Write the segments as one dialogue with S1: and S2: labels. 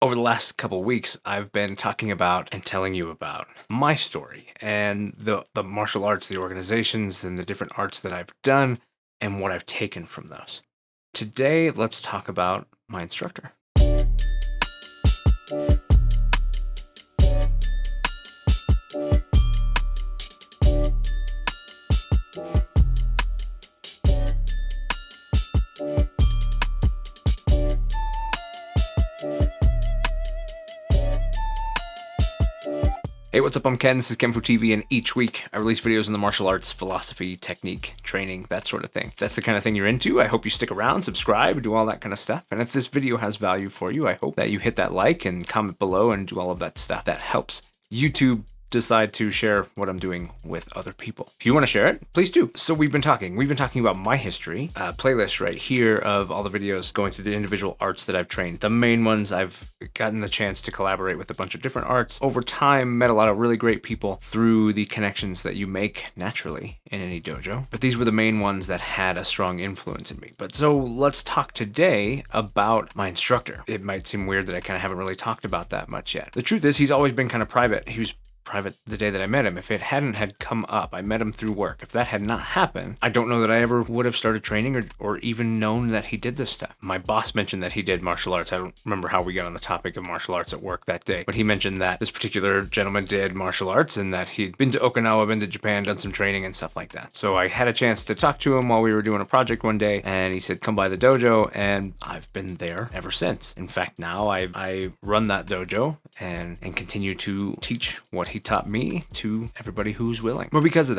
S1: Over the last couple of weeks, I've been talking about and telling you about my story and the martial arts, the organizations, and the different arts that I've done and what I've taken from those. Today, let's talk about my instructor. Hey, what's up? I'm Ken. This is kenfuTV, and each week I release videos on the martial arts, philosophy, technique, training, that sort of thing. If that's the kind of thing you're into, I hope you stick around, subscribe, do all that kind of stuff. And if this video has value for you, I hope that you hit that like and comment below and do all of that stuff. That helps YouTube decide to share what I'm doing with other people. If you want to share it, please do. So we've been talking about my history, playlist right here of all the videos going through the individual arts that I've trained. The main ones, I've gotten the chance to collaborate with a bunch of different arts. Over time, met a lot of really great people through the connections that you make naturally in any dojo. But these were the main ones that had a strong influence in me. But so let's talk today about my instructor. It might seem weird that I kind of haven't really talked about that much yet. The truth is, he's always been kind of private. He was private the day that I met him. If it hadn't had come up, I met him through work. If that had not happened, I don't know that I ever would have started training or even known that he did this stuff. My boss mentioned that he did martial arts. I don't remember how we got on the topic of martial arts at work that day, but he mentioned that this particular gentleman did martial arts and that he'd been to Okinawa, been to Japan, done some training and stuff like that. So I had a chance to talk to him while we were doing a project one day, and he said, come by the dojo, and I've been there ever since. In fact, now I run that dojo and continue to teach what he taught me to everybody who's willing. But because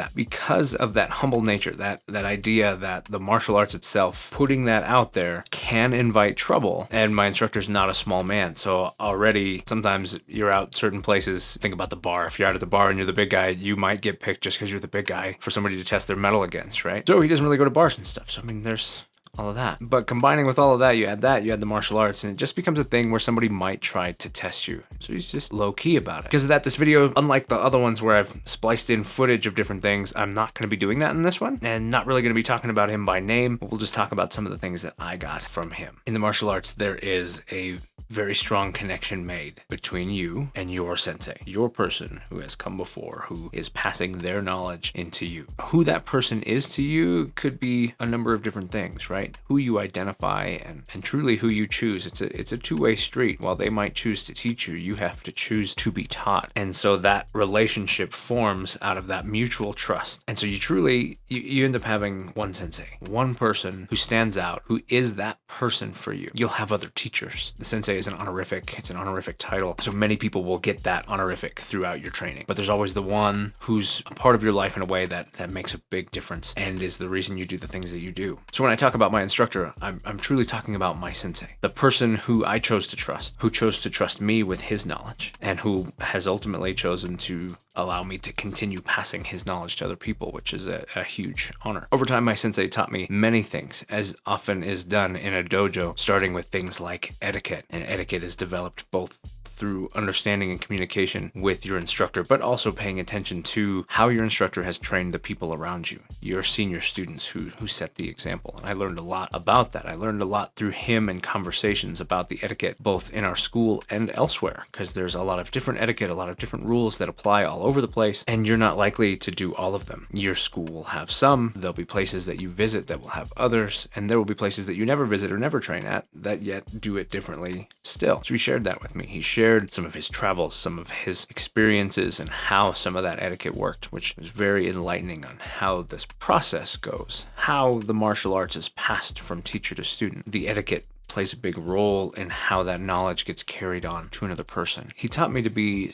S1: of that humble nature, that idea that the martial arts itself, putting that out there can invite trouble. And my instructor's not a small man. So already sometimes you're out certain places. Think about the bar. If you're out at the bar and you're the big guy, you might get picked just because you're the big guy for somebody to test their mettle against, right? So he doesn't really go to bars and stuff. So I mean, there's all of that. But combining with all of that, you add the martial arts, and it just becomes a thing where somebody might try to test you. So he's just low key about it. Because of that, this video, unlike the other ones where I've spliced in footage of different things, I'm not going to be doing that in this one, and not really going to be talking about him by name. We'll just talk about some of the things that I got from him. In the martial arts, there is a very strong connection made between you and your sensei, your person who has come before, who is passing their knowledge into you. Who that person is to you could be a number of different things, right? Who you identify and truly who you choose. It's a two-way street. While they might choose to teach you, you have to choose to be taught. And so that relationship forms out of that mutual trust. And so you end up having one sensei, one person who stands out, who is that person for you. You'll have other teachers. The sensei is an honorific title. So many people will get that honorific throughout your training. But there's always the one who's a part of your life in a way that makes a big difference and is the reason you do the things that you do. So when I talk about my instructor, I'm truly talking about my sensei, the person who I chose to trust, who chose to trust me with his knowledge, and who has ultimately chosen to allow me to continue passing his knowledge to other people, which is a huge honor. Over time, my sensei taught me many things, as often is done in a dojo, starting with things like etiquette. And etiquette is developed both through understanding and communication with your instructor, but also paying attention to how your instructor has trained the people around you, your senior students who set the example. And I learned a lot about that. I learned a lot through him and conversations about the etiquette, both in our school and elsewhere, because there's a lot of different etiquette, a lot of different rules that apply all over the place, and you're not likely to do all of them. Your school will have some, there'll be places that you visit that will have others, and there will be places that you never visit or never train at that yet do it differently still. So he shared that with me. He shared some of his travels, some of his experiences, and how some of that etiquette worked, which was very enlightening on how this process goes, how the martial arts is passed from teacher to student. The etiquette plays a big role in how that knowledge gets carried on to another person. He taught me to be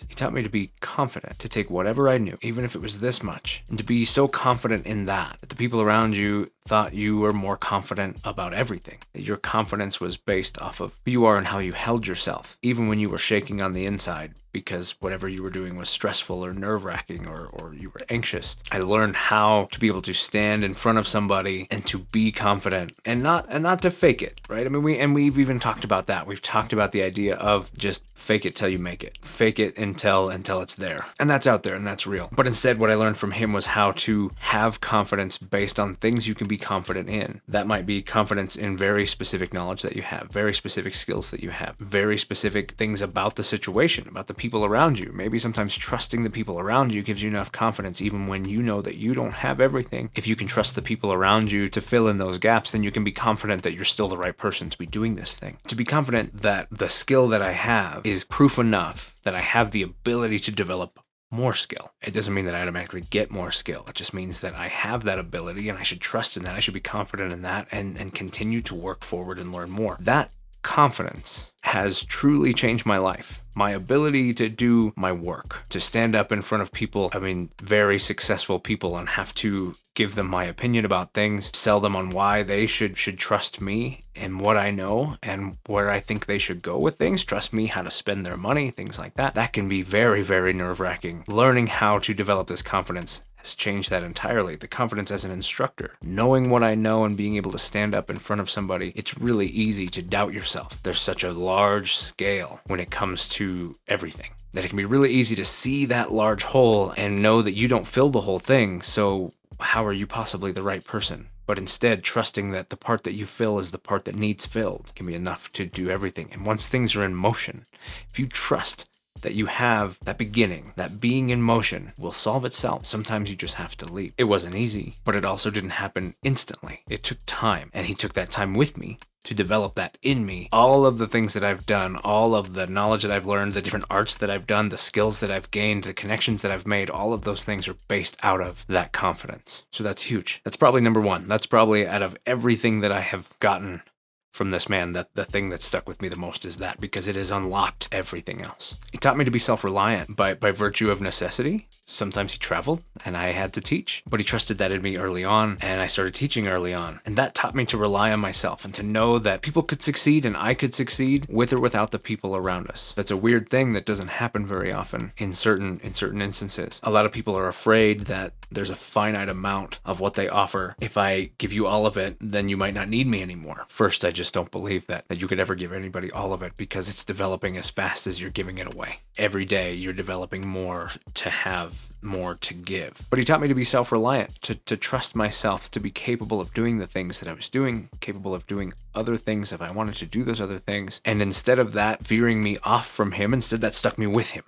S1: confident, to take whatever I knew, even if it was this much, and to be so confident in that the people around you thought you were more confident about everything, that your confidence was based off of who you are and how you held yourself, even when you were shaking on the inside because whatever you were doing was stressful or nerve-wracking or you were anxious. I learned how to be able to stand in front of somebody and to be confident and not to fake it, right? I mean, we've even talked about that. We've talked about the idea of just fake it till you make it. Fake it until it's there. And that's out there and that's real. But instead, what I learned from him was how to have confidence based on things you can be be confident in. That might be confidence in very specific knowledge that you have, very specific skills that you have, very specific things about the situation, about the people around you. Maybe sometimes trusting the people around you gives you enough confidence even when you know that you don't have everything. If you can trust the people around you to fill in those gaps, then you can be confident that you're still the right person to be doing this thing. To be confident that the skill that I have is proof enough that I have the ability to develop more skill. It doesn't mean that I automatically get more skill. It just means that I have that ability and I should trust in that. I should be confident in that and continue to work forward and learn more. That confidence has truly changed my life. My ability to do my work, to stand up in front of people, very successful people, and have to give them my opinion about things, sell them on why they should trust me and what I know and where I think they should go with things, trust me how to spend their money, things like that. That can be very, very nerve-wracking. Learning how to develop this confidence has changed that entirely. The confidence as an instructor, knowing what I know and being able to stand up in front of somebody, it's really easy to doubt yourself. There's such a large scale when it comes to everything that it can be really easy to see that large hole and know that you don't fill the whole thing. So how are you possibly the right person? But instead, trusting that the part that you fill is the part that needs filled can be enough to do everything. And once things are in motion, if you trust that you have that beginning, that being in motion will solve itself. Sometimes you just have to leap. It wasn't easy, but it also didn't happen instantly. It took time, and he took that time with me to develop that in me. All of the things that I've done, all of the knowledge that I've learned, the different arts that I've done, the skills that I've gained, the connections that I've made, all of those things are based out of that confidence. So that's huge. That's probably number one. That's probably out of everything that I have gotten from this man, that the thing that stuck with me the most is that, because it has unlocked everything else. He taught me to be self-reliant by virtue of necessity. Sometimes he traveled and I had to teach, but he trusted that in me early on, and I started teaching early on. And that taught me to rely on myself and to know that people could succeed and I could succeed with or without the people around us. That's a weird thing that doesn't happen very often in certain instances. A lot of people are afraid that there's a finite amount of what they offer. If I give you all of it, then you might not need me anymore. First, I just don't believe that you could ever give anybody all of it, because it's developing as fast as you're giving it away. Every day you're developing more to have more to give. But he taught me to be self-reliant, to trust myself, to be capable of doing the things that I was doing, capable of doing other things if I wanted to do those other things. And instead of that veering me off from him, instead that stuck me with him.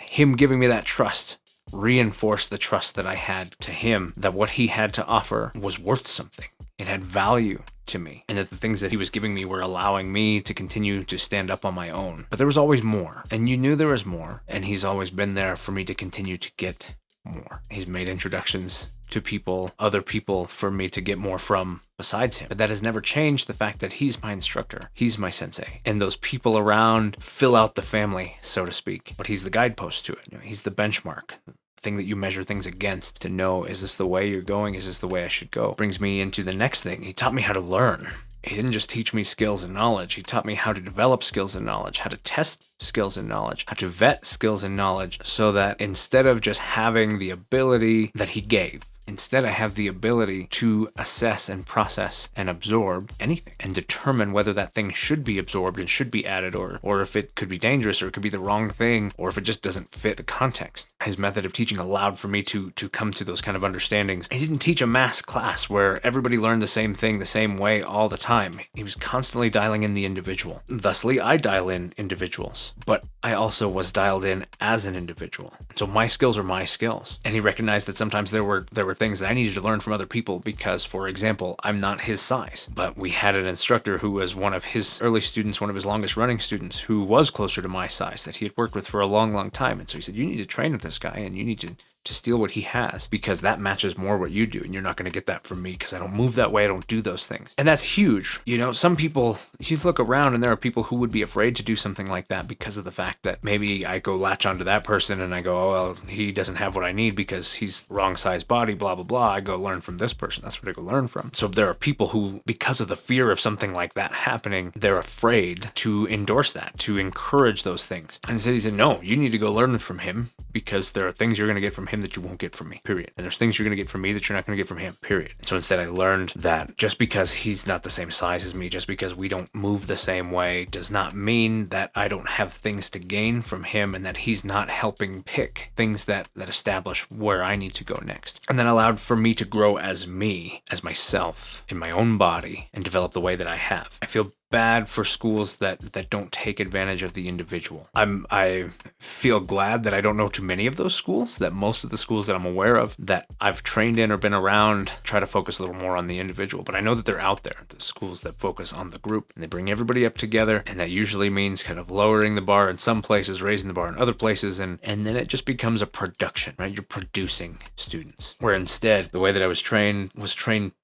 S1: Him giving me that trust reinforced the trust that I had to him, that what he had to offer was worth something. It had value to me, and that the things that he was giving me were allowing me to continue to stand up on my own. But there was always more, and you knew there was more, and he's always been there for me to continue to get more. He's made introductions to people, other people, for me to get more from besides him. But that has never changed the fact that he's my instructor. He's my sensei. And those people around fill out the family, so to speak. But he's the guidepost to it. He's the benchmark. Thing that you measure things against to know, is this the way you're going? Is this the way I should go? Brings me into the next thing. He taught me how to learn. He didn't just teach me skills and knowledge. He taught me how to develop skills and knowledge, how to test skills and knowledge, how to vet skills and knowledge, so that instead of just having the ability that he gave, instead, I have the ability to assess and process and absorb anything and determine whether that thing should be absorbed and should be added, or if it could be dangerous, or it could be the wrong thing, or if it just doesn't fit the context. His method of teaching allowed for me to come to those kind of understandings. He didn't teach a mass class where everybody learned the same thing the same way all the time. He was constantly dialing in the individual. Thusly, I dial in individuals, but I also was dialed in as an individual. So my skills are my skills. And he recognized that sometimes there were things that I needed to learn from other people because, for example, I'm not his size. But we had an instructor who was one of his early students, one of his longest running students, who was closer to my size, that he had worked with for a long, long time. And so he said, you need to train with this guy, and you need to steal what he has, because that matches more what you do, and you're not going to get that from me because I don't move that way, I don't do those things. And that's huge. Some people, you look around and there are people who would be afraid to do something like that because of the fact that maybe I go latch onto that person and I go, oh, well, he doesn't have what I need because he's wrong size body, blah, blah, blah. I go learn from this person. That's what I go learn from. So there are people who, because of the fear of something like that happening, they're afraid to endorse that, to encourage those things. And instead he said, no, you need to go learn from him because there are things you're going to get from him that you won't get from me, period. And there's things you're going to get from me that you're not going to get from him, period. And so instead I learned that just because he's not the same size as me, just because we don't move the same way, does not mean that I don't have things to gain from him, and that he's not helping pick things that establish where I need to go next. And that allowed for me to grow as me, as myself, in my own body, and develop the way that I have. I feel bad for schools that don't take advantage of the individual. I feel glad that I don't know too many of those schools, that most of the schools that I'm aware of that I've trained in or been around try to focus a little more on the individual. But I know that they're out there, the schools that focus on the group, and they bring everybody up together, and that usually means kind of lowering the bar in some places, raising the bar in other places, and then it just becomes a production, right? You're producing students. Where instead, the way that I was trained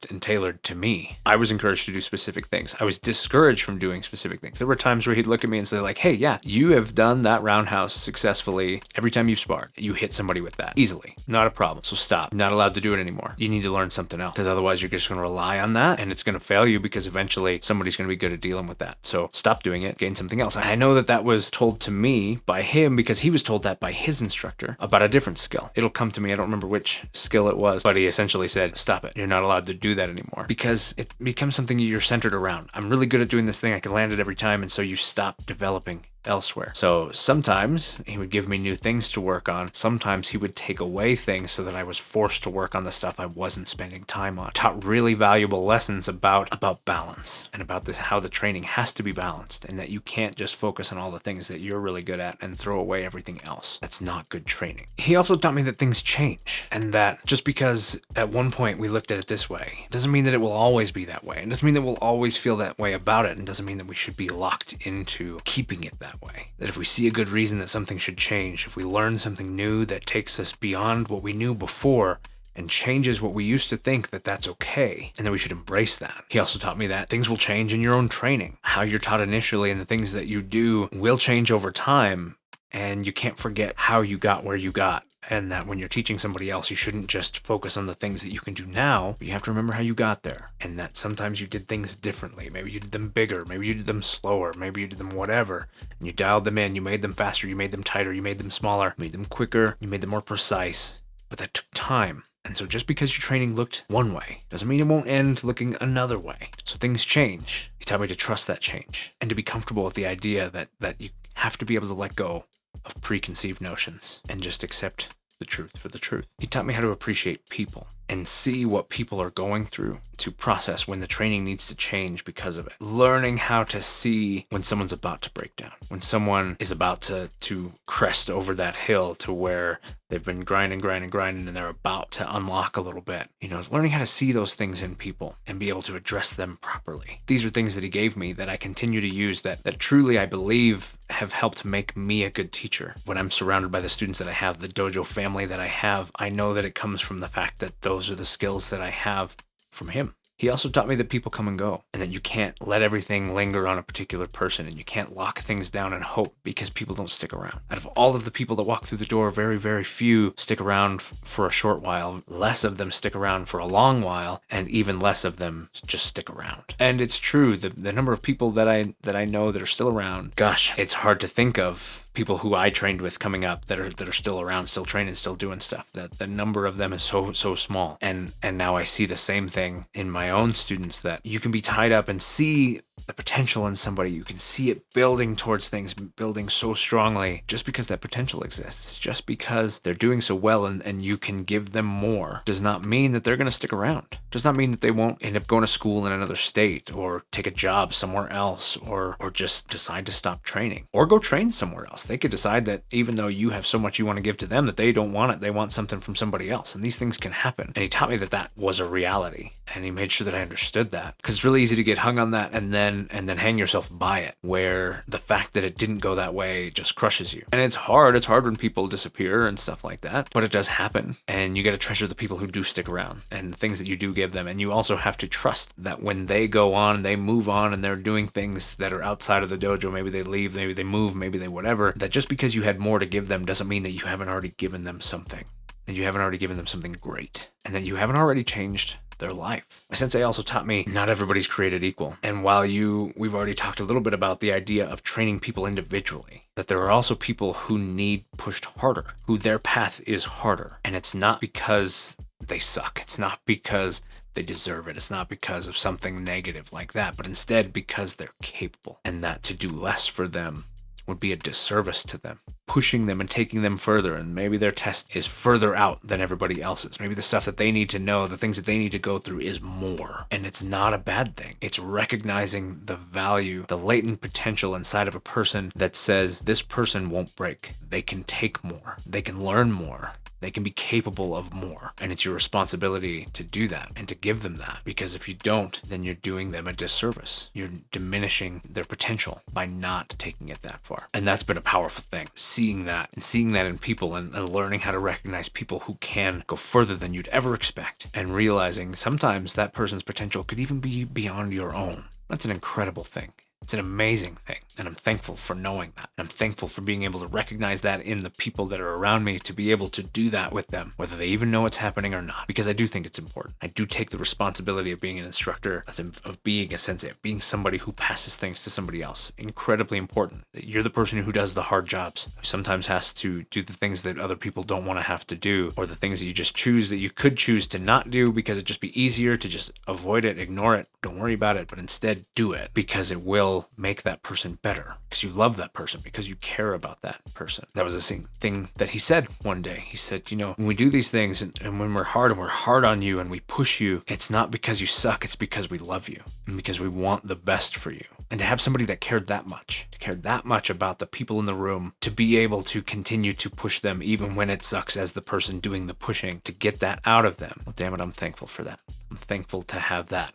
S1: and tailored to me. I was encouraged to do specific things. I was discouraged from doing specific things. There were times where he'd look at me and say like, hey, yeah, you have done that roundhouse successfully every time you've sparred. You hit somebody with that easily. Not a problem. So stop. You're not allowed to do it anymore. You need to learn something else, because otherwise you're just going to rely on that, and it's going to fail you, because eventually somebody's going to be good at dealing with that. So stop doing it. Gain something else. And I know that was told to me by him, because he was told that by his instructor about a different skill. It'll come to me. I don't remember which skill it was, but he essentially said, stop it. You're not allowed to do that anymore, because it becomes something you're centered around. I'm really good at doing this thing. I can land it every time. And so you stop developing elsewhere. So sometimes he would give me new things to work on. Sometimes he would take away things so that I was forced to work on the stuff I wasn't spending time on. Taught really valuable lessons about balance, and about how the training has to be balanced, and that you can't just focus on all the things that you're really good at and throw away everything else. That's not good training. He also taught me that things change, and that just because at one point we looked at it this way doesn't mean that it will always be that way. It doesn't mean that we'll always feel that way about it, and doesn't mean that we should be locked into keeping it that way. That if we see a good reason that something should change, if we learn something new that takes us beyond what we knew before and changes what we used to think, that that's okay, and that we should embrace that. He also taught me that things will change in your own training. How you're taught initially and the things that you do will change over time, and you can't forget how you got where you got. And that when you're teaching somebody else, you shouldn't just focus on the things that you can do now, but you have to remember how you got there. And that sometimes you did things differently. Maybe you did them bigger, maybe you did them slower, maybe you did them whatever. And you dialed them in, you made them faster, you made them tighter, you made them smaller, you made them quicker, you made them more precise. But that took time. And so just because your training looked one way doesn't mean it won't end looking another way. So things change. He taught me to trust that change, and to be comfortable with the idea that you have to be able to let go of preconceived notions and just accept the truth for the truth. He taught me how to appreciate people and see what people are going through, to process when the training needs to change because of it. Learning how to see when someone's about to break down, when someone is about to crest over that hill to where they've been grinding, and they're about to unlock a little bit. Learning how to see those things in people and be able to address them properly. These are things that he gave me that I continue to use, that truly I believe have helped make me a good teacher. When I'm surrounded by the students that I have, the dojo family that I have, I know that it comes from the fact that those are the skills that I have from him. He also taught me that people come and go, and that you can't let everything linger on a particular person, and you can't lock things down and hope, because people don't stick around. Out of all of the people that walk through the door, very, very few stick around for a short while. Less of them stick around for a long while, and even less of them just stick around. And it's true, the number of people that I know that are still around, gosh, it's hard to think of people who I trained with coming up that are still around, still training, still doing stuff. The number of them is so small. And now I see the same thing in my own students, that you can be tied up and see the potential in somebody. You can see it building towards things, building so strongly, just because that potential exists, just because they're doing so well, and you can give them more, does not mean that they're going to stick around. Does not mean that they won't end up going to school in another state, or take a job somewhere else, or just decide to stop training, or go train somewhere else. They could decide that even though you have so much you want to give to them, that they don't want it. They want something from somebody else. And these things can happen. And he taught me that was a reality. And he made sure that I understood that. Because it's really easy to get hung on that and then hang yourself by it, where the fact that it didn't go that way just crushes you. And it's hard. It's hard when people disappear and stuff like that. But it does happen. And you got to treasure the people who do stick around, and the things that you do give them. And you also have to trust that when they go on, they move on, and they're doing things that are outside of the dojo, maybe they leave, maybe they move, maybe they whatever, that just because you had more to give them doesn't mean that you haven't already given them something, and you haven't already given them something great, and that you haven't already changed their life. My sensei also taught me not everybody's created equal. And while we've already talked a little bit about the idea of training people individually, that there are also people who need pushed harder, who their path is harder. And it's not because they suck. It's not because they deserve it. It's not because of something negative like that, but instead because they're capable, and that to do less for them would be a disservice to them, pushing them and taking them further. And maybe their test is further out than everybody else's. Maybe the stuff that they need to know, the things that they need to go through is more. And it's not a bad thing. It's recognizing the value, the latent potential inside of a person that says this person won't break. They can take more. They can learn more. They can be capable of more. And it's your responsibility to do that and to give them that. Because if you don't, then you're doing them a disservice. You're diminishing their potential by not taking it that far. And that's been a powerful thing. Seeing that in people and learning how to recognize people who can go further than you'd ever expect. And realizing sometimes that person's potential could even be beyond your own. That's an incredible thing. It's an amazing thing, and I'm thankful for knowing that. I'm thankful for being able to recognize that in the people that are around me, to be able to do that with them, whether they even know it's happening or not, because I do think it's important. I do take the responsibility of being an instructor, of being a sensei, of being somebody who passes things to somebody else. Incredibly important. You're the person who does the hard jobs, who sometimes has to do the things that other people don't want to have to do, or the things that you just choose, that you could choose to not do because it'd just be easier to just avoid it, ignore it, don't worry about it, but instead do it because it will make that person better, because you love that person, because you care about that person. That was the thing that he said one day. He said, when we do these things and when we're hard on you and we push you, it's not because you suck, it's because we love you and because we want the best for you. And to have somebody that cared that much about the people in the room, to be able to continue to push them even when it sucks as the person doing the pushing, to get that out of them. Well, damn it, I'm thankful for that. I'm thankful to have that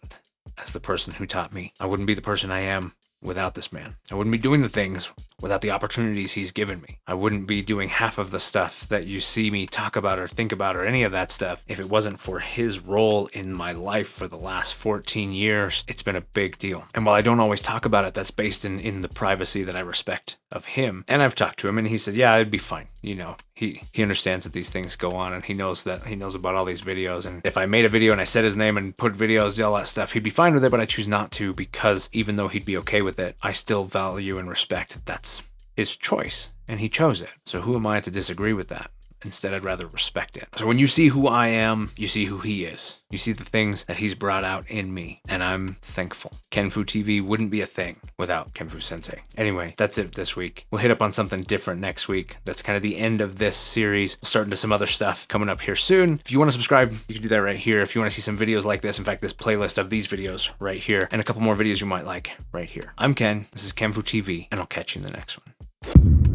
S1: as the person who taught me. I wouldn't be the person I am without this man. I wouldn't be doing the things without the opportunities he's given me. I wouldn't be doing half of the stuff that you see me talk about or think about or any of that stuff if it wasn't for his role in my life for the last 14 years. It's been a big deal. And while I don't always talk about it, that's based in the privacy that I respect of him. And I've talked to him and he said, yeah, it'd be fine. He understands that these things go on, and he knows about all these videos. And if I made a video and I said his name and put videos, all that stuff, he'd be fine with it, but I choose not to, because even though he'd be okay with it, I still value and respect that that's his choice and he chose it. So who am I to disagree with that? Instead, I'd rather respect it. So when you see who I am, you see who he is. You see the things that he's brought out in me, and I'm thankful. kenfuTV wouldn't be a thing without Kenfu Sensei. Anyway, that's it this week. We'll hit up on something different next week. That's kind of the end of this series. We'll start into some other stuff coming up here soon. If you want to subscribe, you can do that right here. If you want to see some videos like this, in fact, this playlist of these videos right here, and a couple more videos you might like right here. I'm Ken. This is kenfuTV, and I'll catch you in the next one.